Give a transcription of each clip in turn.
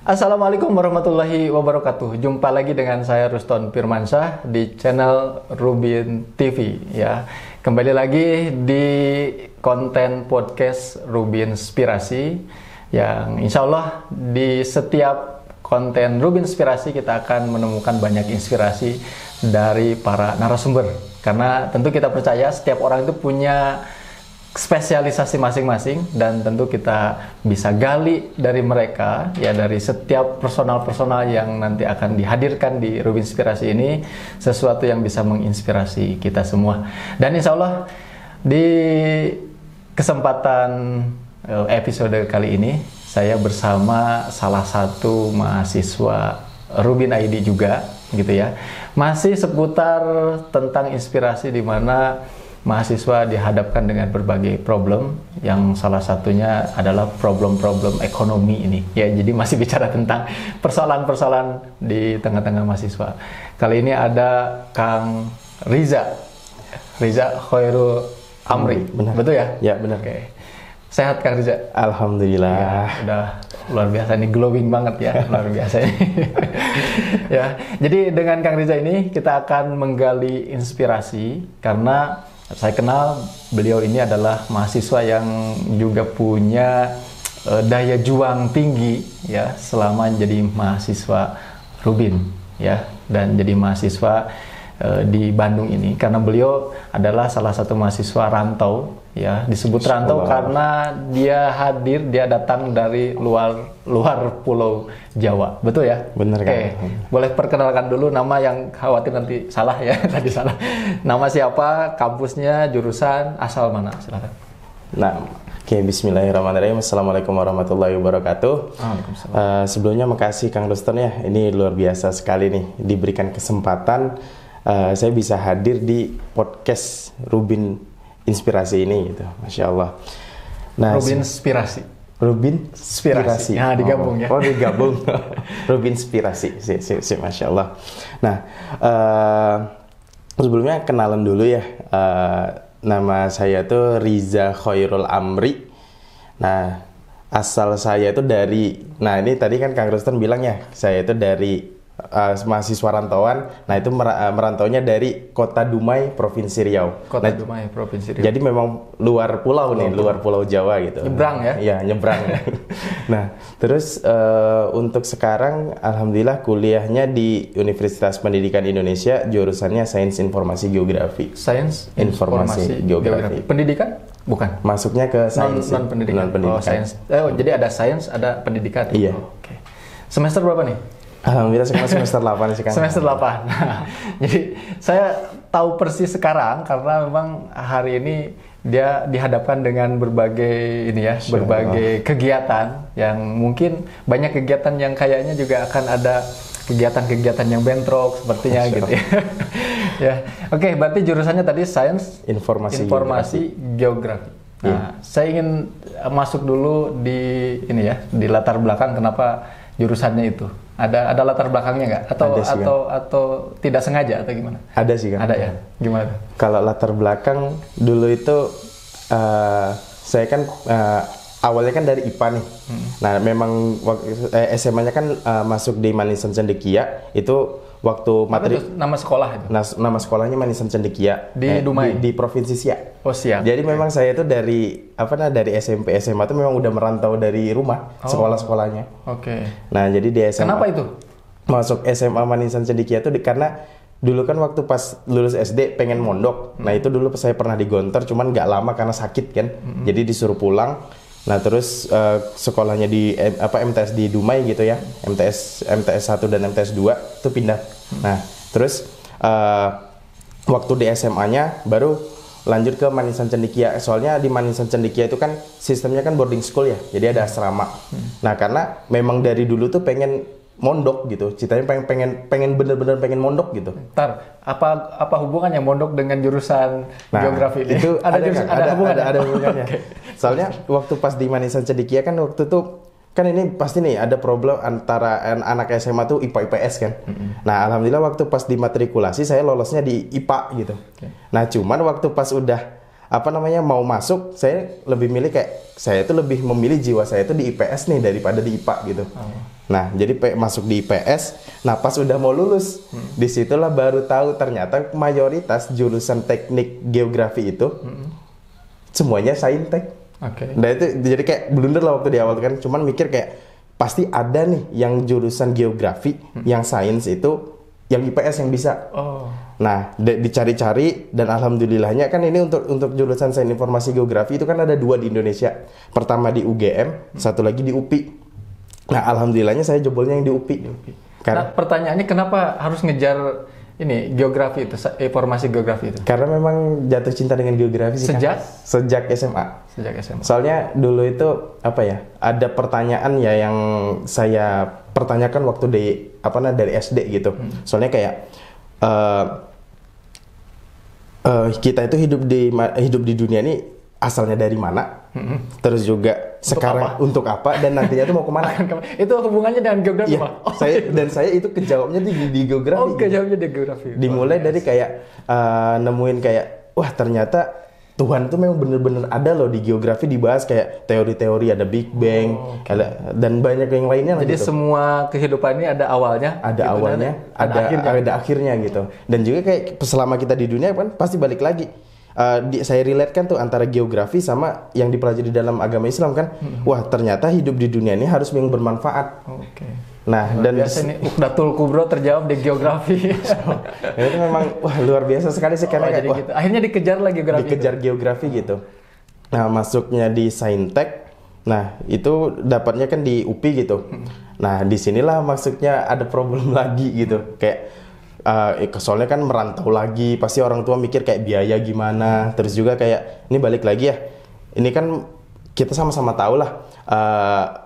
Assalamualaikum warahmatullahi wabarakatuh. Jumpa lagi dengan saya Ruston Firmansyah di channel Rubin TV ya. Kembali lagi di konten podcast Rubin Inspirasi yang insya Allah di setiap konten Rubin Inspirasi kita akan menemukan banyak inspirasi dari para narasumber. Karena tentu kita percaya setiap orang itu punya spesialisasi masing-masing dan tentu kita bisa gali dari mereka ya, dari setiap personal-personal yang nanti akan dihadirkan di Rubin Inspirasi ini sesuatu yang bisa menginspirasi kita semua. Dan insya Allah di kesempatan episode kali ini saya bersama salah satu mahasiswa Rubin ID juga gitu ya, masih seputar tentang inspirasi di mana mahasiswa dihadapkan dengan berbagai problem, yang salah satunya adalah problem-problem ekonomi ini. Ya, jadi masih bicara tentang persoalan-persoalan di tengah-tengah mahasiswa. Kali ini ada Kang Riza Khairul Amri. Benar. Betul ya? Ya, benar. Oke. Sehat Kang Riza? Alhamdulillah. Ya, udah luar biasa nih, glowing banget ya, luar biasa ini. Ya, jadi dengan Kang Riza ini kita akan menggali inspirasi karena saya kenal beliau ini adalah mahasiswa yang juga punya daya juang tinggi ya selama jadi mahasiswa Rubin ya, dan jadi mahasiswa di Bandung ini karena beliau adalah salah satu mahasiswa rantau ya, disebut rantau karena dia datang dari luar pulau Jawa, betul ya? Benar kan? Boleh perkenalkan dulu nama, yang khawatir nanti salah ya, tadi salah. Nama siapa, kampusnya, jurusan, asal mana, silakan. Nah, bismillahirrahmanirrahim. Assalamualaikum warahmatullahi wabarakatuh. Sebelumnya makasih Kang Ruston ya, ini luar biasa sekali nih diberikan kesempatan saya bisa hadir di podcast Rubin Inspirasi ini gitu, Masya Allah. Nah, Rubin Inspirasi. Nah, digabung ya. Oh, digabung. Rubin Inspirasi. Masya Allah. Nah, sebelumnya kenalan dulu ya. Nama saya tuh Riza Khairul Amri. Nah, asal saya itu dari, nah ini tadi kan Kang Ruston bilang ya, saya itu dari mahasiswa rantauan. Nah, itu merantaunya dari Kota Dumai, Provinsi Riau. Dumai, Provinsi Riau. Jadi memang luar pulau nih, luar pulau Jawa gitu. Nyebrang ya? Iya, nyebrang. Nah, terus untuk sekarang alhamdulillah kuliahnya di Universitas Pendidikan Indonesia, jurusannya Sains Informasi Geografi. Sains Informasi Geografi. Pendidikan? Bukan. Masuknya ke sains. Non pendidikan. Oh, sains. Jadi ada sains, ada pendidikan. Iya. Oke. Semester berapa nih? Alhamdulillah sekarang semester 8 sih kan. Semester 8. Nah, jadi saya tahu persis sekarang karena memang hari ini dia dihadapkan dengan berbagai berbagai kegiatan yang mungkin banyak kegiatan yang kayaknya juga akan ada kegiatan-kegiatan yang bentrok sepertinya gitu ya. Ya. Oke, berarti jurusannya tadi Sains Informasi Geografi. Nah, saya ingin masuk dulu di di latar belakang kenapa jurusannya itu. Ada latar belakangnya nggak? Atau tidak sengaja atau gimana? Ada sih kan. Ada ya. Gimana? Kalau latar belakang dulu itu saya kan awalnya kan dari IPA nih. Nah, memang SMA-nya kan masuk di Manisan Cendekia itu waktu materi. Nama sekolah itu? Nama sekolahnya Manisan Cendekia di Dumai, di Provinsi Siak. Oh, Siak. Jadi memang saya itu dari SMP SMA itu memang udah merantau dari rumah sekolah-sekolahnya. Oke. Nah, jadi di SMA. Kenapa itu? Masuk SMA Manisan Cendekia itu karena dulu kan waktu pas lulus SD pengen mondok. Nah, itu dulu saya pernah digontor cuman nggak lama karena sakit kan. Jadi disuruh pulang. Nah, terus sekolahnya di MTS di Dumai gitu ya. MTS 1 dan MTS 2 itu pindah. Nah, terus waktu di SMA-nya baru lanjut ke Manisan Cendekia. Soalnya di Manisan Cendekia itu kan sistemnya kan boarding school ya. Jadi ada asrama. Nah, karena memang dari dulu tuh pengen mondok gitu, ceritanya pengen bener-bener pengen mondok gitu. Ntar, apa hubungannya mondok dengan jurusan geografi? Itu ada hubungannya. Okay. Soalnya waktu pas di Manisan Cendekia kan waktu itu kan ini pasti nih ada problem antara anak SMA tuh IPA IPS kan. Nah, alhamdulillah waktu pas dimatrikulasi saya lolosnya di IPA gitu. Nah, cuman waktu pas udah mau masuk, saya lebih milih saya itu lebih memilih jiwa saya itu di IPS nih daripada di IPA gitu. Nah, jadi masuk di IPS. Nah, pas udah mau lulus, disitulah baru tahu ternyata mayoritas jurusan teknik geografi itu semuanya saintek. Oke. Nah itu jadi kayak blunder lah waktu di awal kan. Cuman mikir kayak pasti ada nih yang jurusan geografi, yang sains itu, yang IPS yang bisa. Oh. Nah, dicari-cari dan alhamdulillahnya kan ini untuk jurusan sains informasi geografi itu kan ada 2 di Indonesia. Pertama di UGM, satu lagi di UPI. Nah, alhamdulillahnya saya jebolnya yang di UPI. Nah, pertanyaannya kenapa harus ngejar ini geografi itu, informasi geografi itu? Karena memang jatuh cinta dengan geografi sih. Sejak SMA. Sejak SMA. Soalnya dulu itu apa ya? Ada pertanyaan ya yang saya pertanyakan waktu dari SD gitu. Soalnya kayak kita itu hidup di dunia ini asalnya dari mana? Terus juga sekarang untuk apa dan nantinya tuh mau kemana? Itu hubungannya dengan geografi, Pak? Saya itu kejawabnya di geografi. Oh, kejawabnya di geografi. Dimulai dari kayak nemuin kayak wah ternyata Tuhan tuh memang bener-bener ada loh di geografi, dibahas kayak teori-teori, ada Big Bang, dan banyak yang lainnya. Jadi gitu. Semua kehidupan ini ada awalnya. Ada gitu, awalnya, ada akhirnya gitu. Dan juga kayak selama kita di dunia kan pasti balik lagi. Saya relate kan tuh antara geografi sama yang dipelajari dalam agama Islam kan. Wah ternyata hidup di dunia ini harus yang bermanfaat. Nah, luar dan biasa nih Uqdatul Kubro terjawab di geografi. Itu memang wah luar biasa sekali sih karena jadi gitu. Akhirnya dikejar lagi geografi. Dikejar geografi gitu. Nah, masuknya di Saintek. Nah, itu dapatnya kan di UPI gitu. Nah, disinilah maksudnya ada problem lagi gitu. Kayak soalnya kan merantau lagi, pasti orang tua mikir kayak biaya gimana. Terus juga kayak ini balik lagi ya. Ini kan kita sama-sama tahu lah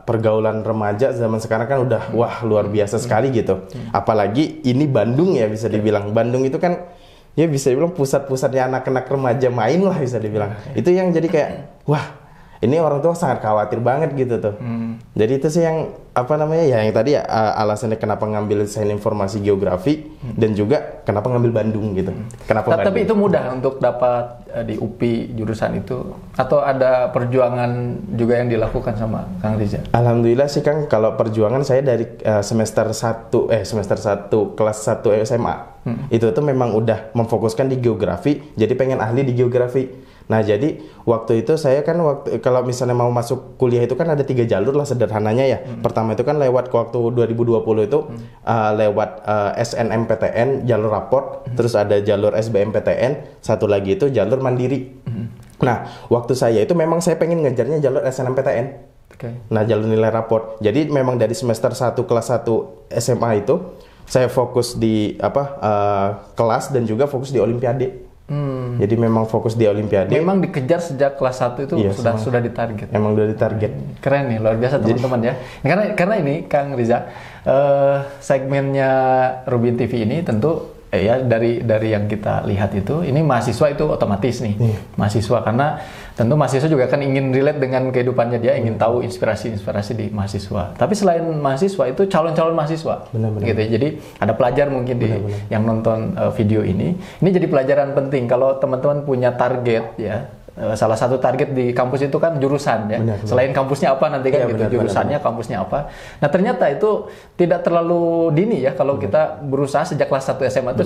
pergaulan remaja zaman sekarang kan udah wah luar biasa sekali gitu. Apalagi ini Bandung ya bisa dibilang. Bandung itu kan ya bisa dibilang pusat-pusatnya anak-anak remaja main lah bisa dibilang. Itu yang jadi kayak wah ini orang tua sangat khawatir banget gitu tuh. Jadi itu sih yang apa namanya ya yang tadi ya alasannya kenapa ngambil sains informasi geografi dan juga kenapa ngambil Bandung gitu. Kenapa Bandung? Tapi itu mudah untuk dapat di UPI jurusan itu atau ada perjuangan juga yang dilakukan sama Kang Riza? Alhamdulillah sih Kang, kalau perjuangan saya dari semester 1 kelas 1 SMA. Itu tuh memang udah memfokuskan di geografi, jadi pengen ahli di geografi. Nah jadi waktu itu saya kan kalau misalnya mau masuk kuliah itu kan ada 3 jalur lah sederhananya ya. Pertama itu kan lewat waktu 2020 itu lewat SNMPTN jalur raport, terus ada jalur SBMPTN, satu lagi itu jalur mandiri. Nah waktu saya itu memang saya pengen ngejarnya jalur SNMPTN. Nah jalur nilai raport. Jadi memang dari semester 1 kelas 1 SMA itu saya fokus di kelas dan juga fokus di olimpiade. Jadi memang fokus di olimpiade. Memang dikejar sejak kelas 1 itu iya, sudah ditarget. Emang udah ditarget. Keren nih, luar biasa teman-teman ya. Karena ini Kang Riza, segmennya Rubin TV ini tentu ya dari yang kita lihat itu ini mahasiswa itu otomatis nih. Mahasiswa karena tentu mahasiswa juga kan ingin relate dengan kehidupannya dia, ingin tahu inspirasi di mahasiswa. Tapi selain mahasiswa itu calon-calon mahasiswa. Benar. Gitu. Jadi ada pelajar mungkin yang nonton video ini jadi pelajaran penting kalau teman-teman punya target ya. Salah satu target di kampus itu kan jurusan ya. Benar. Selain kampusnya apa nanti kan gitu, jurusannya kampusnya apa. Nah, ternyata itu tidak terlalu dini ya kalau kita berusaha sejak kelas 1 SMA itu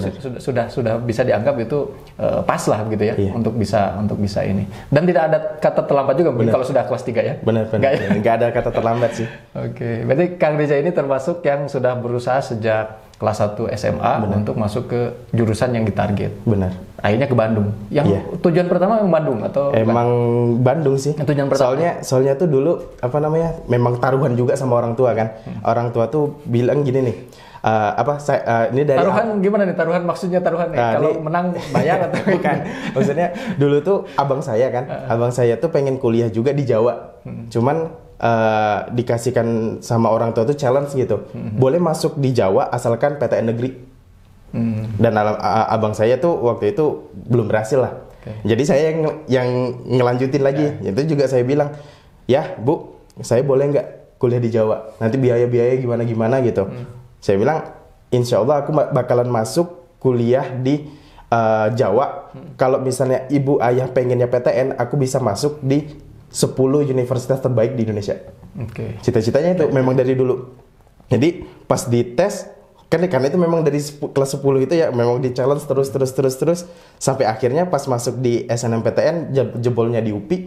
sudah bisa dianggap itu pas lah gitu ya untuk bisa ini. Dan tidak ada kata terlambat juga mungkin kalau sudah kelas 3 ya. Benar. Enggak ada kata terlambat sih. Oke. Berarti Kang Riza ini termasuk yang sudah berusaha sejak kelas 1 SMA untuk masuk ke jurusan yang ditarget. Benar. Akhirnya ke Bandung. Yang tujuan pertama memang Bandung atau emang Bandung sih. Tujuan pertama. Soalnya tuh dulu memang taruhan juga sama orang tua kan. Orang tua tuh bilang gini nih. Ini dari taruhan gimana nih? Taruhan maksudnya taruhan kalau menang bayar atau bukan? Maksudnya dulu tuh abang saya kan. Abang saya tuh pengen kuliah juga di Jawa. Cuman dikasihkan sama orang tua tuh challenge gitu. Boleh masuk di Jawa asalkan PTN negeri. Dan abang saya tuh waktu itu belum berhasil lah. Jadi saya yang ngelanjutin lagi. Itu juga saya bilang, ya Bu, saya boleh nggak kuliah di Jawa? Nanti biaya gimana gitu. Saya bilang, insya Allah aku bakalan masuk kuliah di Jawa. Kalau misalnya ibu ayah pengennya PTN, aku bisa masuk di 10 universitas terbaik di Indonesia. Cita-citanya itu memang dari dulu. Jadi pas dites kan karena itu memang dari kelas 10 itu ya memang di challenge terus sampai akhirnya pas masuk di SNMPTN jebolnya di UPI.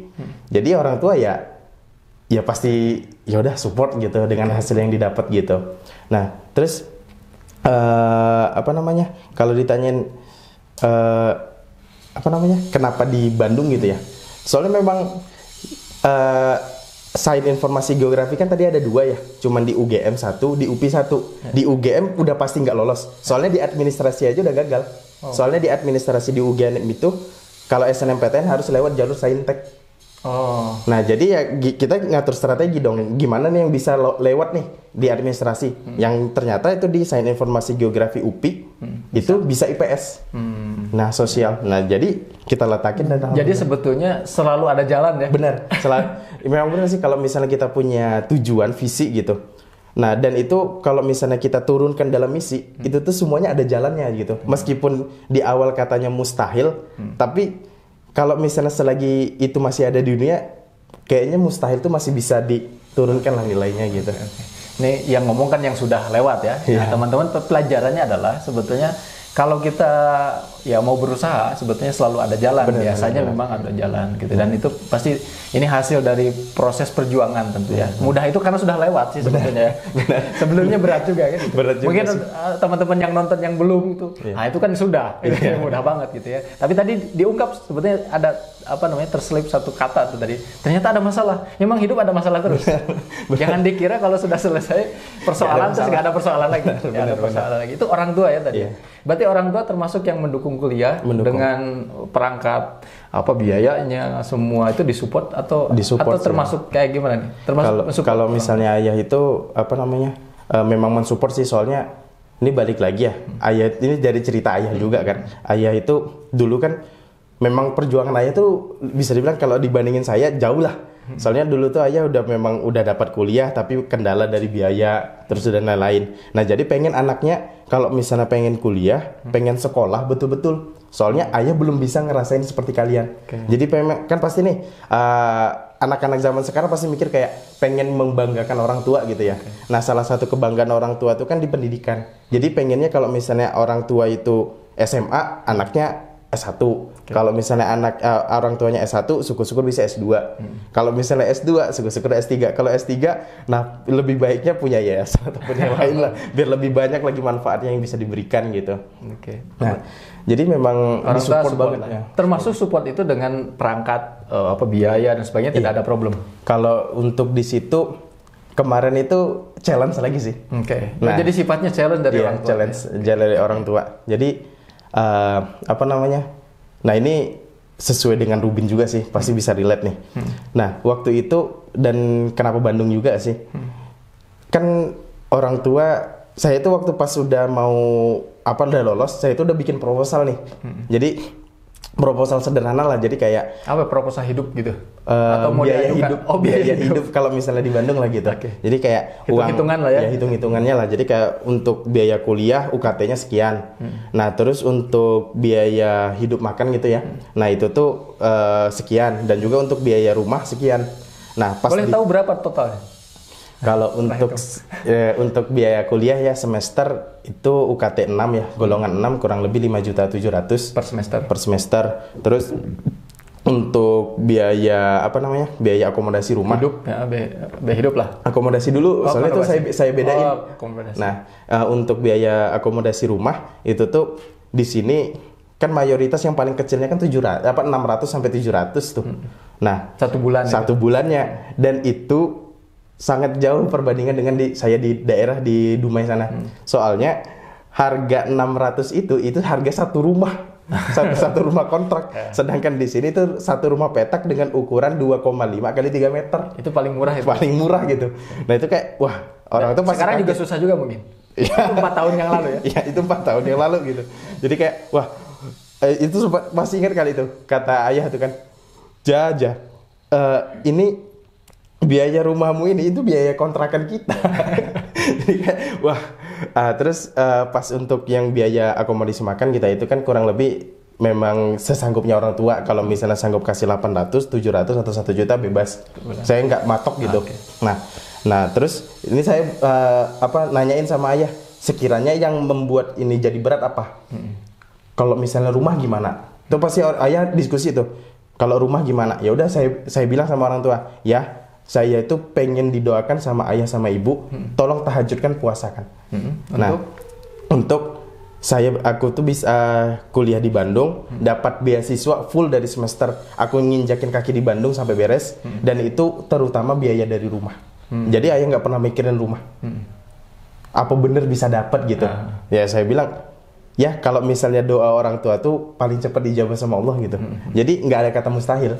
Jadi orang tua ya pasti ya udah support gitu dengan hasil yang didapat gitu. Nah, terus kalau ditanyain kenapa di Bandung gitu ya? Soalnya memang sains informasi geografi kan tadi ada 2 ya, cuman di UGM 1, di UPI 1. Di UGM udah pasti nggak lolos, soalnya di administrasi aja udah gagal. Soalnya di administrasi di UGM itu kalau SNMPTN harus lewat jalur saintek. Nah jadi ya kita ngatur strategi dong, gimana nih yang bisa lewat nih di administrasi, yang ternyata itu di sains informasi geografi UPI itu bisa IPS, nah sosial. Nah jadi kita letakin dan jadi sebetulnya selalu ada jalan ya. Benar, memang benar sih kalau misalnya kita punya tujuan visi gitu. Nah dan itu kalau misalnya kita turunkan dalam misi itu tuh semuanya ada jalannya gitu. Meskipun di awal katanya mustahil, tapi kalau misalnya selagi itu masih ada di dunia, kayaknya mustahil itu masih bisa diturunkan lah nilainya gitu. Ini yang ngomong kan yang sudah lewat ya. Nah, teman-teman pelajarannya adalah sebetulnya kalau kita ya mau berusaha sebetulnya selalu ada jalan. Biasanya memang ada jalan gitu. Dan itu pasti ini hasil dari proses perjuangan tentu ya. Mudah itu karena sudah lewat sih sebetulnya. Sebelumnya berat juga kan. Gitu. Mungkin teman-teman yang nonton yang belum itu, nah itu kan sudah, itu mudah banget gitu ya. Tapi tadi diungkap sebetulnya ada terselip satu kata tuh tadi. Ternyata ada masalah. Memang hidup ada masalah terus. Jangan dikira kalau sudah selesai persoalan terus nggak ada persoalan lagi. Ada persoalan lagi. Itu orang tua ya tadi. Berarti orang tua termasuk yang mendukung kuliah dengan perangkat biayanya semua itu disupport atau termasuk kayak gimana nih? Termasuk kalau misalnya ayah itu memang mensupport sih, soalnya ini balik lagi ya. Ayah ini dari cerita ayah juga kan. Ayah itu dulu kan memang perjuangan ayah tuh bisa dibilang kalau dibandingin saya jauh lah. Soalnya dulu tuh ayah udah dapat kuliah tapi kendala dari biaya terus dan lain-lain. Nah jadi pengen anaknya kalau misalnya pengen kuliah, pengen sekolah betul-betul. Soalnya ayah belum bisa ngerasain seperti kalian. Jadi kan pasti nih anak-anak zaman sekarang pasti mikir kayak pengen membanggakan orang tua gitu ya. Nah salah satu kebanggaan orang tua itu kan di pendidikan. Jadi pengennya kalau misalnya orang tua itu SMA, anaknya S1. Kalau misalnya orang tuanya S1, syukur-syukur bisa S2. Kalau misalnya S2, syukur-syukur S3. Kalau S3, nah lebih baiknya punya yayasan ataupun yang lain lah, biar lebih banyak lagi manfaatnya yang bisa diberikan gitu. Nah, jadi memang disupport banget ya. Termasuk support itu dengan perangkat biaya dan sebagainya tidak ada problem. Kalau untuk di situ kemarin itu challenge lagi sih. Nah, jadi sifatnya challenge dari orang tua. Challenge dari orang tua. Jadi nah ini sesuai dengan Rubin juga sih, pasti bisa relate nih. Nah waktu itu dan kenapa Bandung juga sih, kan orang tua saya itu waktu pas udah udah lolos, saya itu udah bikin proposal nih. Jadi proposal sederhana lah, jadi kayak proposal hidup gitu atau biaya hidup. Biaya hidup kalau misalnya di Bandung lah gitu. Jadi kayak hitung-hitungan lah ya. Hitung-hitungannya lah. Jadi kayak untuk biaya kuliah UKT-nya sekian. Nah, terus untuk biaya hidup makan gitu ya. Nah, itu tuh sekian, dan juga untuk biaya rumah sekian. Nah, boleh tahu berapa totalnya? Kalau untuk biaya kuliah ya semester itu UKT 6 ya, golongan 6 kurang lebih 5.700.000 per semester. Terus untuk biaya biaya akomodasi rumah. Biaya hidup lah. Akomodasi dulu, soalnya itu saya bedain. Nah, untuk biaya akomodasi rumah itu tuh di sini kan mayoritas yang paling kecilnya kan 600 sampai 700 tuh. Nah, satu bulannya dan itu sangat jauh perbandingan dengan saya di daerah di Dumai sana. Soalnya harga 600 itu harga satu rumah. satu rumah kontrak. Sedangkan di sini tuh satu rumah petak dengan ukuran 2,5 kali 3 meter. Itu paling murah ya. Paling murah gitu. Nah, itu kayak orang itu sekarang juga susah juga mungkin. Itu 4 tahun yang lalu ya. Iya, itu 4 tahun yang lalu gitu. Jadi kayak itu masih ingat kali itu kata ayah tuh kan. Ini biaya rumahmu ini itu biaya kontrakan kita. Jadi kayak, terus pas untuk yang biaya akomodasi makan kita itu kan kurang lebih memang sesanggupnya orang tua. Kalau misalnya sanggup kasih 800, 700 atau 1 juta bebas. Saya nggak matok gitu. Nah, Nah, terus ini saya nanyain sama ayah, sekiranya yang membuat ini jadi berat apa? Kalau misalnya rumah gimana? Itu pasti ayah diskusi tuh. Kalau rumah gimana? Ya udah saya bilang sama orang tua, ya saya itu pengen didoakan sama ayah sama ibu, tolong tahajudkan, puasakan. Nah, untuk aku tuh bisa kuliah di Bandung, dapat beasiswa full dari semester. Aku nginjakin kaki di Bandung sampai beres, dan itu terutama biaya dari rumah. Jadi ayah nggak pernah mikirin rumah. Apa bener bisa dapat gitu? Ya saya bilang, ya kalau misalnya doa orang tua tuh paling cepat dijawab sama Allah gitu. Jadi nggak ada kata mustahil.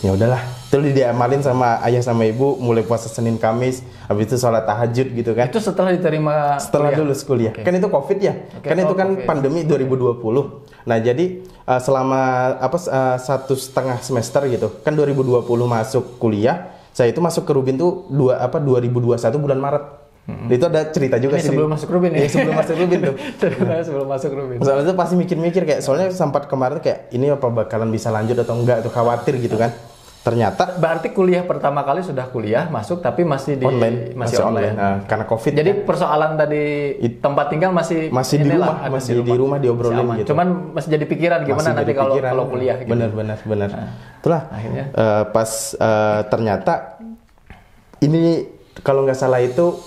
Ya udahlah, terus diamalin sama ayah sama ibu, mulai puasa Senin Kamis, habis itu sholat tahajud gitu kan. Itu setelah diterima setelah lulus kuliah. Kan itu Covid ya. Kan itu kan pandemi 2020. Nah, jadi selama 1,5 semester gitu. Kan 2020 masuk kuliah, saya itu masuk ke Rubin tuh 2021 bulan Maret. Itu ada cerita juga sih. Sebelum masuk Rubin ya? Sebelum masuk Rubin tuh. Sebelum masuk Rubin. Soalnya itu pasti mikir-mikir kayak, soalnya sempat kemarin kayak, ini apa bakalan bisa lanjut atau enggak, itu khawatir gitu kan. Ternyata berarti kuliah pertama kali sudah kuliah masuk tapi masih di masih online. Karena Covid. Jadi kan persoalan tadi tempat tinggal masih di rumah, di rumah diobrolin gitu. Cuman masih jadi pikiran gimana nanti kalau kuliah gitu. Benar. Itulah akhirnya pas ternyata ini kalau nggak salah itu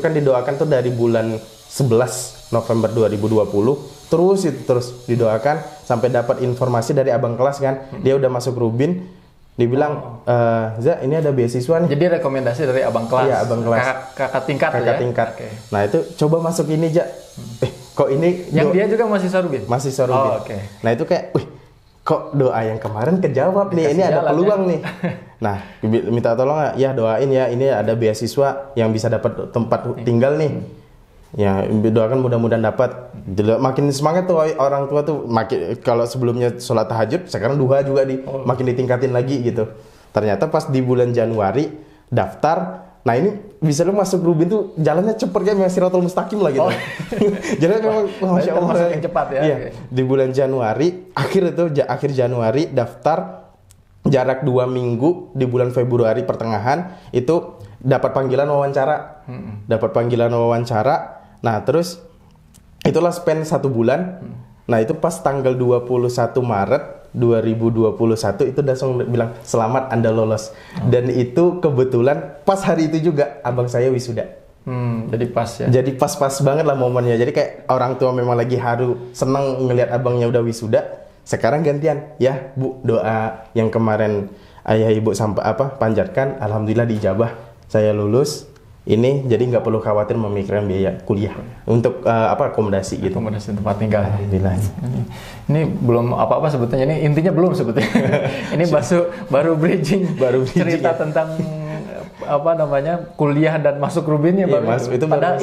kan didoakan tuh dari bulan 11 November 2020 terus didoakan sampai dapat informasi dari abang kelas kan. Dia udah masuk Rubin. Dibilang, Za, ini ada beasiswa nih. Jadi rekomendasi dari abang kelas. Iya, abang kelas. Kakak tingkat. Okay. Nah, itu coba masuk ini, Ja. Kok ini yang dia juga mahasiswa Rubin? Mahasiswa Rubin. Okay. Nah, itu kayak, kok doa yang kemarin kejawab nih. Ini ada peluang nih. Nah, minta tolong ya, doain ya, ini ada beasiswa yang bisa dapat tempat tinggal nih. Ya, doakan mudah-mudahan dapat. Makin semangat tuh orang tua tuh, makin kalau sebelumnya sholat tahajud, sekarang duha juga makin ditingkatin lagi gitu. Ternyata pas di bulan Januari daftar, nah ini bisa lu masuk Rubin tuh jalannya cepet kayak Siratul Mustaqim lah gitu. Jalannya memang masya Allah masuk yang cepat ya. Iya. Di bulan Januari, akhir Januari daftar, jarak 2 minggu di bulan Februari pertengahan itu dapat panggilan wawancara. Nah, terus itulah spend 1 bulan. Nah, itu pas tanggal 21 Maret 2021 itu langsung bilang selamat Anda lolos. Dan itu kebetulan pas hari itu juga abang saya wisuda. Jadi pas ya. Jadi pas banget lah momennya. Jadi kayak orang tua memang lagi seneng ngelihat abangnya udah wisuda. Sekarang gantian, ya Bu, doa yang kemarin ayah ibu panjatkan, alhamdulillah dijabah. Saya lulus. Ini jadi nggak perlu khawatir memikirkan biaya kuliah untuk akomodasi gitu. Akomodasi tempat tinggal. Alhamdulillah. Ini belum apa-apa sebetulnya. Ini intinya belum sebetulnya. Ini baru bridging cerita ya? Tentang kuliah dan masuk Rubin ya, baru itu. Padahal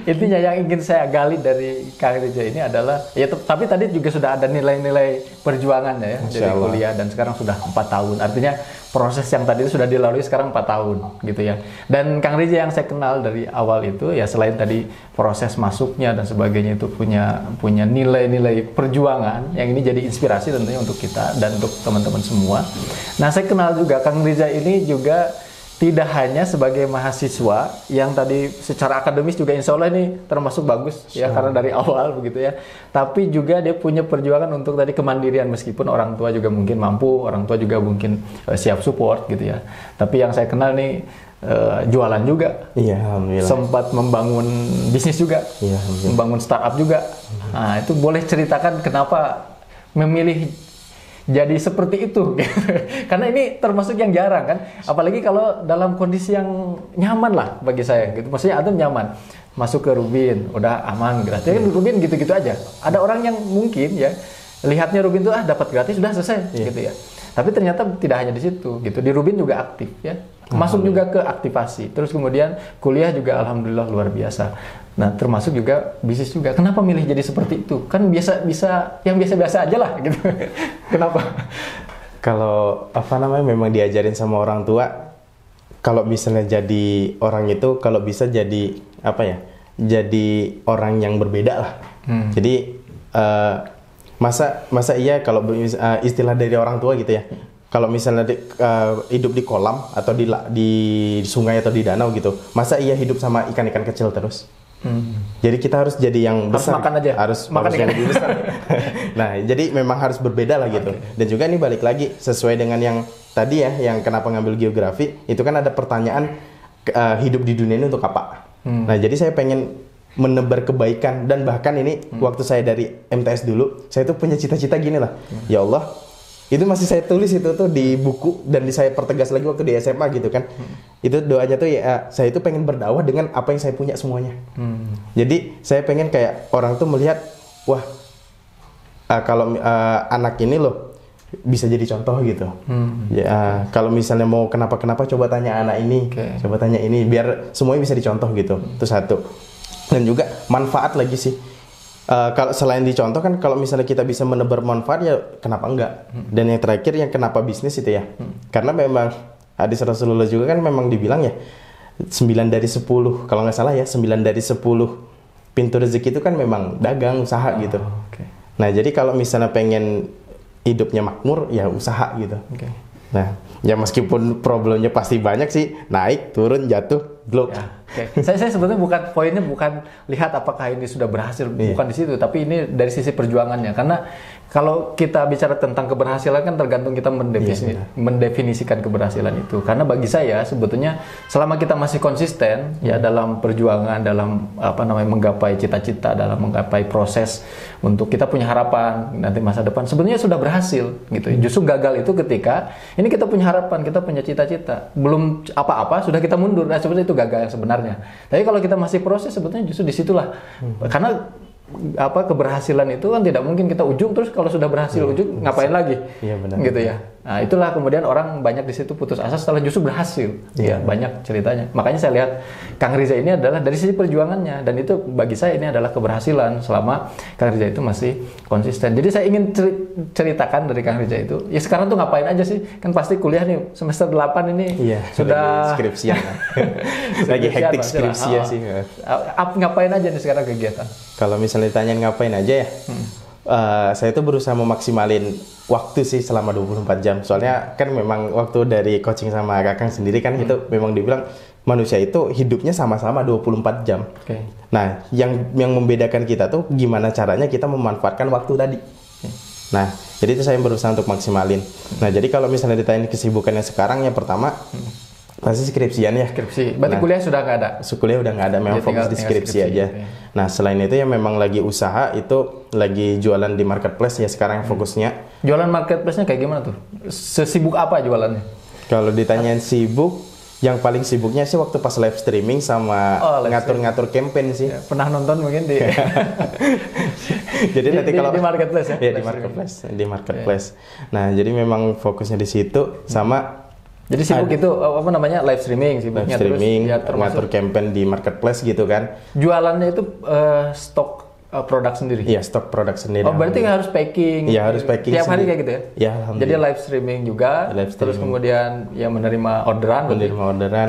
intinya yang ingin saya gali dari Kang Rija ini adalah ya, tapi tadi juga sudah ada nilai-nilai perjuangannya ya dari kuliah dan sekarang sudah 4 tahun. Artinya proses yang tadi itu sudah dilalui sekarang 4 tahun gitu ya. Dan Kang Rija yang saya kenal dari awal itu ya, selain tadi proses masuknya dan sebagainya itu punya nilai-nilai perjuangan yang ini jadi inspirasi tentunya untuk kita dan untuk teman-teman semua. Nah, saya kenal juga Kang Rija ini juga tidak hanya sebagai mahasiswa yang tadi secara akademis juga insya Allah ini termasuk bagus ya, karena dari awal begitu ya. Tapi juga dia punya perjuangan untuk tadi kemandirian, meskipun orang tua juga mungkin mampu, orang tua juga mungkin siap support gitu ya. Tapi yang saya kenal nih jualan juga. Iya, alhamdulillah. Sempat membangun bisnis juga. Iya, membangun startup juga. Nah, itu boleh ceritakan kenapa memilih jadi seperti itu gitu. Karena ini termasuk yang jarang kan, apalagi kalau dalam kondisi yang nyaman lah bagi saya gitu. Maksudnya Adam nyaman masuk ke Rubin, udah aman gratis kan. Rubin gitu-gitu aja. Ada orang yang mungkin ya lihatnya Rubin tuh dapat gratis sudah selesai gitu ya. Tapi ternyata tidak hanya di situ gitu. Di Rubin juga aktif ya. Masuk juga ke aktivasi. Terus kemudian kuliah juga alhamdulillah luar biasa. Nah, termasuk juga bisnis juga. Kenapa milih jadi seperti itu? Kan yang biasa-biasa aja lah gitu. Kenapa? Kalau memang diajarin sama orang tua, kalau misalnya jadi orang itu, kalau bisa jadi jadi orang yang berbeda lah. Jadi masa iya kalau istilah dari orang tua gitu ya. kalau misalnya hidup di kolam atau di sungai atau di danau gitu, masa iya hidup sama ikan-ikan kecil terus? Jadi kita harus jadi yang besar. Harus makan aja. Harus yang lebih besar. Nah, jadi memang harus berbeda lah gitu. Dan juga ini balik lagi sesuai dengan yang tadi ya, yang kenapa ngambil geografi, itu kan ada pertanyaan hidup di dunia ini untuk apa? Nah, jadi saya pengen menebar kebaikan, dan bahkan ini waktu saya dari MTS dulu, saya tuh punya cita-cita gini lah. Ya Allah, itu masih saya tulis itu tuh di buku, dan saya pertegas lagi waktu di SMA gitu kan. Itu doanya tuh ya, saya itu pengen berdakwah dengan apa yang saya punya semuanya. Jadi saya pengen kayak orang tuh melihat, wah kalau anak ini loh bisa jadi contoh gitu. Ya, kalau misalnya mau kenapa-kenapa coba tanya anak ini, coba tanya ini, biar semuanya bisa dicontoh gitu. Itu satu. Dan juga manfaat lagi sih. Kalau selain dicontoh kan, kalau misalnya kita bisa menebar manfaat ya kenapa enggak. Dan yang terakhir yang kenapa bisnis itu ya, karena memang hadis Rasulullah juga kan memang dibilang ya 9 dari 10 kalau nggak salah ya, 9 dari 10 pintu rezeki itu kan memang dagang, usaha gitu. Nah jadi kalau misalnya pengen hidupnya makmur ya usaha gitu. Nah ya meskipun problemnya pasti banyak sih, naik turun jatuh blok. Saya sebetulnya poinnya bukan lihat apakah ini sudah berhasil, bukan di situ, tapi ini dari sisi perjuangannya. Karena kalau kita bicara tentang keberhasilan kan tergantung kita mendefinisikan keberhasilan itu. Karena bagi saya sebetulnya selama kita masih konsisten ya dalam perjuangan, dalam menggapai cita-cita, dalam menggapai proses untuk kita punya harapan nanti masa depan, sebenarnya sudah berhasil gitu. Justru gagal itu ketika ini kita punya harapan, kita punya cita-cita, belum apa-apa sudah kita mundur. Nah, sebenarnya itu gagal yang sebenarnya. Tapi kalau kita masih proses, sebetulnya justru disitulah. Karena keberhasilan itu kan tidak mungkin kita ujung terus kalau sudah berhasil ujung ngapain lagi, gitu ya. Nah itulah kemudian orang banyak di situ putus asa setelah justru berhasil. Ya banyak ceritanya. Makanya saya lihat Kang Riza ini adalah dari sisi perjuangannya, dan itu bagi saya ini adalah keberhasilan selama Kang Riza itu masih konsisten. Jadi saya ingin ceritakan dari Kang Riza itu, ya sekarang tuh ngapain aja sih? Kan pasti kuliah nih semester 8 ini sudah skripsian. Lagi hektik skripsia sih. Ngapain aja nih sekarang kegiatan? Kalau misalnya ditanyain ngapain aja ya, saya tuh berusaha memaksimalin waktu sih selama 24 jam. Soalnya kan memang waktu dari coaching sama Kakang sendiri kan itu memang dibilang manusia itu hidupnya sama-sama 24 jam. Nah, yang membedakan kita tuh gimana caranya kita memanfaatkan waktu tadi. Nah, jadi itu saya berusaha untuk maksimalin. Nah, jadi kalau misalnya ditanya kesibukannya sekarang, yang pertama pasti skripsian ya. Skripsi. Berarti kuliah sudah nggak ada? Kuliah udah nggak ada, memang fokus di skripsi aja. Nah, selain itu ya memang lagi usaha, itu lagi jualan di marketplace ya sekarang fokusnya. Jualan marketplace-nya kayak gimana tuh? Sesibuk apa jualannya? Kalau ditanyain sibuk, yang paling sibuknya sih waktu pas live streaming sama ngatur-ngatur campaign sih. Ya, pernah nonton mungkin di jadi nanti kalau di marketplace ya? Iya, di marketplace. Nah, jadi memang fokusnya di situ sama jadi sibuk itu live streaming sibuknya, live streaming, terus ya ngatur campaign di marketplace gitu kan. Jualannya itu stok produk sendiri? Iya, stok produk sendiri. Oh, berarti harus packing? Iya, harus packing tiap hari kayak gitu ya? Iya, alhamdulillah. Jadi live streaming juga, terus kemudian ya menerima orderan,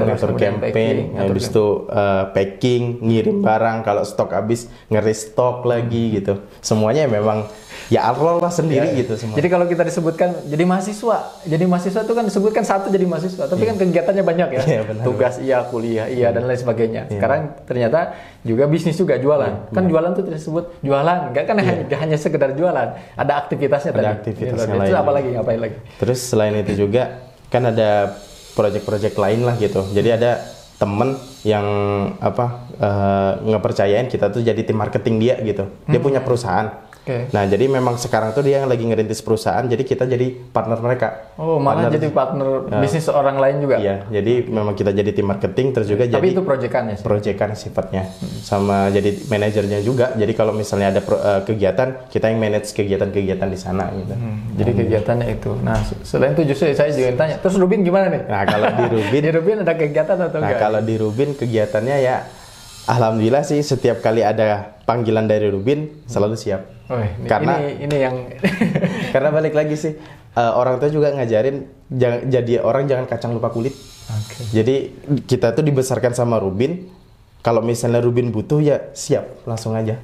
ngatur campaign, habis itu packing, ngirim barang, kalau stok habis nge-restock lagi gitu. Semuanya memang ya Allah lah sendiri gitu semua. Jadi kalau kita disebutkan jadi mahasiswa itu kan disebutkan satu jadi mahasiswa, tapi kan kegiatannya banyak ya. Tugas kuliah dan lain sebagainya. Sekarang ternyata juga bisnis juga, jualan. Kan jualan tuh disebut jualan, enggak kan hanya sekedar jualan. Ada aktivitasnya tadi. Aktivitasnya lain. Terus apa lagi, ngapain lagi? Terus selain itu juga kan ada proyek-proyek lain lah gitu. Jadi ada temen yang ngepercayain kita tuh jadi tim marketing dia gitu. Dia punya perusahaan. Nah, jadi memang sekarang tuh dia yang lagi ngerintis perusahaan, jadi kita jadi partner mereka. Oh, malah jadi partner bisnis orang lain juga? Iya, jadi memang kita jadi tim marketing, terus juga tapi itu proyekannya sih? Proyekan sifatnya. Sama jadi manajernya juga, jadi kalau misalnya ada kegiatan, kita yang manage kegiatan-kegiatan di sana gitu. Jadi kegiatannya itu. Nah, selain itu justru saya juga tanya, terus Rubin gimana nih? Nah, kalau di Rubin... di Rubin ada kegiatan atau enggak? Nah, kalau di Rubin kegiatannya ya, alhamdulillah sih setiap kali ada panggilan dari Rubin, selalu siap. Karena ini yang karena balik lagi sih, orang tua juga ngajarin jadi orang jangan kacang lupa kulit. Jadi kita tuh dibesarkan sama Rubin, kalau misalnya Rubin butuh ya siap langsung aja.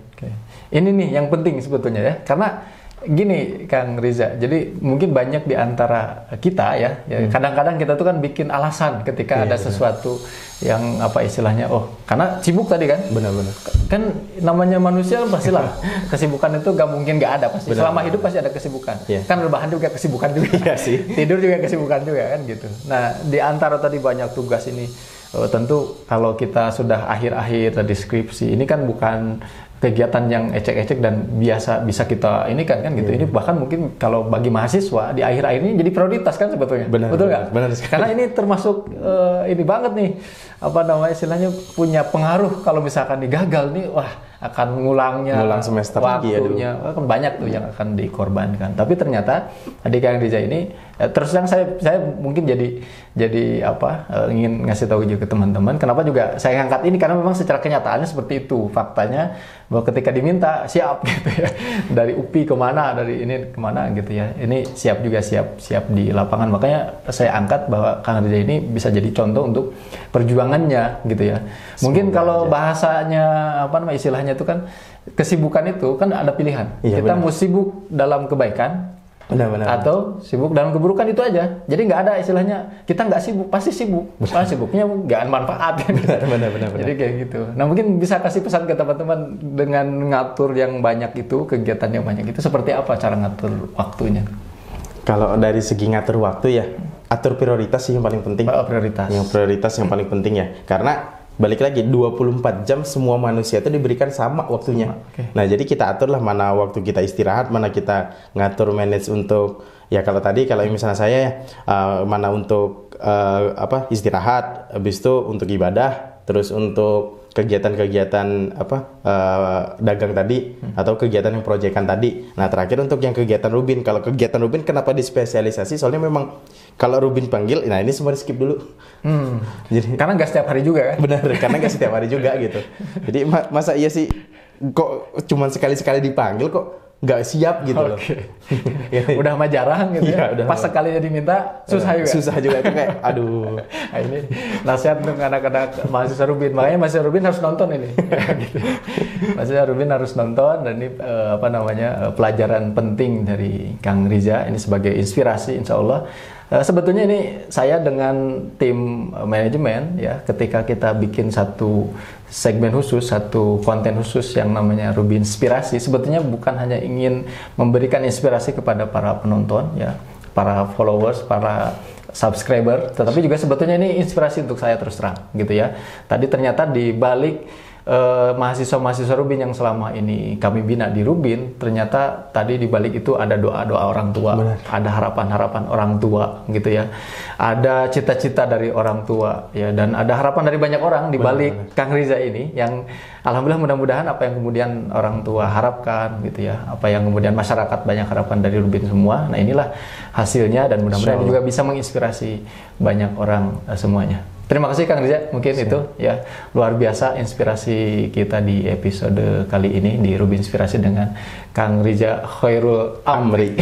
Ini nih yang penting sebetulnya ya, karena gini Kang Riza, jadi mungkin banyak di antara kita ya, kadang-kadang kita tuh kan bikin alasan ketika ada sesuatu yang apa istilahnya, karena sibuk tadi kan. Benar-benar. Kan namanya manusia pastilah kesibukan itu gak mungkin gak ada pasti. Benar. Selama hidup pasti ada kesibukan. Iya. Kan rebahan juga kesibukan juga. Iya sih. Tidur juga kesibukan juga kan gitu. Nah, di antara tadi banyak tugas ini, tentu kalau kita sudah akhir-akhir tadi skripsi, ini kan bukan kegiatan yang ecek-ecek dan biasa bisa kita ini kan gitu. Ini bahkan mungkin kalau bagi mahasiswa di akhir-akhir ini jadi prioritas kan sebetulnya. Benar, betul nggak? benar sekali. Karena ini termasuk ini banget nih, apa namanya istilahnya, punya pengaruh kalau misalkan digagal nih, wah akan ngulang semester lagi ya dulu. Kan banyak tuh yang akan dikorbankan. Tapi ternyata adik Kang Riza ini terus yang saya mungkin jadi apa ingin ngasih tahu juga ke teman-teman kenapa juga saya angkat ini, karena memang secara kenyataannya seperti itu faktanya, bahwa ketika diminta siap gitu ya, dari UPI kemana, dari ini kemana gitu ya, ini siap juga, siap di lapangan. Makanya saya angkat bahwa Kang Riza ini bisa jadi contoh untuk perjuangannya gitu ya. Mungkin kalau bahasanya apa namanya istilahnya itu kan, kesibukan itu kan ada pilihan. Iya, kita benar. mau sibuk dalam kebaikan, Benar-benar. atau sibuk dalam keburukan, itu aja. Jadi nggak ada istilahnya kita nggak sibuk, pasti sibuk. Pasti sibuknya nggak manfaat. Benar. Jadi kayak gitu. Nah mungkin bisa kasih pesan ke teman-teman dengan ngatur yang banyak itu, kegiatan yang banyak itu, seperti apa cara ngatur waktunya? Kalau dari segi ngatur waktu ya, atur prioritas sih yang paling penting. Prioritas. Yang prioritas yang paling penting ya. Karena balik lagi 24 jam semua manusia itu diberikan sama waktunya. Okay. Nah, jadi kita atur lah mana waktu kita istirahat, mana kita ngatur manage untuk ya kalau misalnya saya ya mana untuk istirahat, habis itu untuk ibadah, terus untuk kegiatan-kegiatan dagang tadi atau kegiatan yang proyekan tadi. Nah, terakhir untuk yang kegiatan Rubin. Kalau kegiatan Rubin kenapa dispesialisasi? Soalnya memang kalau Rubin panggil, nah ini semua di skip dulu. Jadi karena nggak setiap hari juga kan? Benar, karena nggak setiap hari juga gitu. Jadi masa iya sih kok cuman sekali-sekali dipanggil kok nggak siap gitu loh. Udah mah jarang gitu ya. Pas sekali diminta susah juga. Susah juga itu kayak aduh. Nah, ini nasihat untuk anak-anak mahasiswa Rubin. Makanya mahasiswa Rubin harus nonton ini. Gitu. Mahasiswa Rubin harus nonton, dan ini pelajaran penting dari Kang Riza ini sebagai inspirasi insya Allah. Sebetulnya ini saya dengan tim manajemen ya, ketika kita bikin satu segmen khusus, satu konten khusus yang namanya Rubin Inspirasi, sebetulnya bukan hanya ingin memberikan inspirasi kepada para penonton ya, para followers, para subscriber, tetapi juga sebetulnya ini inspirasi untuk saya terus terang gitu ya. Tadi ternyata di balik mahasiswa-mahasiswa Rubin yang selama ini kami bina di Rubin, ternyata tadi di balik itu ada doa-doa orang tua. Benar. Ada harapan-harapan orang tua gitu ya, ada cita-cita dari orang tua ya, dan ada harapan dari banyak orang di balik Kang Riza ini, yang alhamdulillah mudah-mudahan apa yang kemudian orang tua harapkan gitu ya, apa yang kemudian masyarakat banyak harapan dari Rubin semua. Nah inilah hasilnya, dan mudah-mudahan juga bisa menginspirasi banyak orang semuanya. Terima kasih Kang Riza, mungkin itu ya luar biasa inspirasi kita di episode kali ini di Rubin Inspirasi dengan Kang Riza Khairul Amri.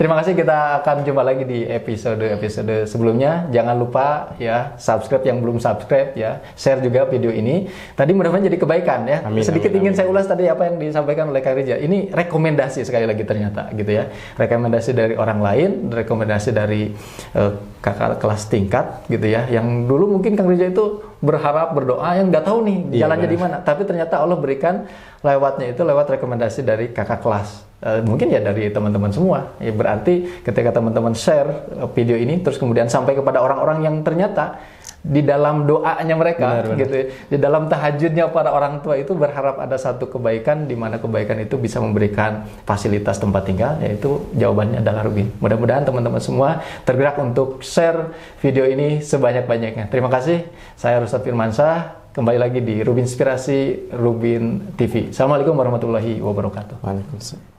Terima kasih, kita akan jumpa lagi di episode sebelumnya. Jangan lupa ya subscribe yang belum subscribe ya, share juga video ini. Tadi mudah-mudahan jadi kebaikan ya. Sedikit ingin saya ulas tadi apa yang disampaikan oleh Kang Riza. Ini rekomendasi sekali lagi ternyata gitu ya. Rekomendasi dari orang lain, rekomendasi dari kakak kelas tingkat gitu ya, yang dulu mungkin Kang Riza itu berharap, berdoa, yang nggak tahu nih jalannya di mana, tapi ternyata Allah berikan lewat rekomendasi dari kakak kelas, mungkin ya dari teman-teman semua ya. Berarti ketika teman-teman share video ini terus kemudian sampai kepada orang-orang yang ternyata di dalam doanya mereka gitu ya, di dalam tahajudnya para orang tua itu berharap ada satu kebaikan, di mana kebaikan itu bisa memberikan fasilitas tempat tinggal, yaitu jawabannya adalah Rubin. Mudah-mudahan teman-teman semua tergerak untuk share video ini sebanyak-banyaknya. Terima kasih, saya Rustan Firmansyah, kembali lagi di Rubin Inspirasi, Rubin TV. Assalamualaikum warahmatullahi wabarakatuh. Waalaikumsalam.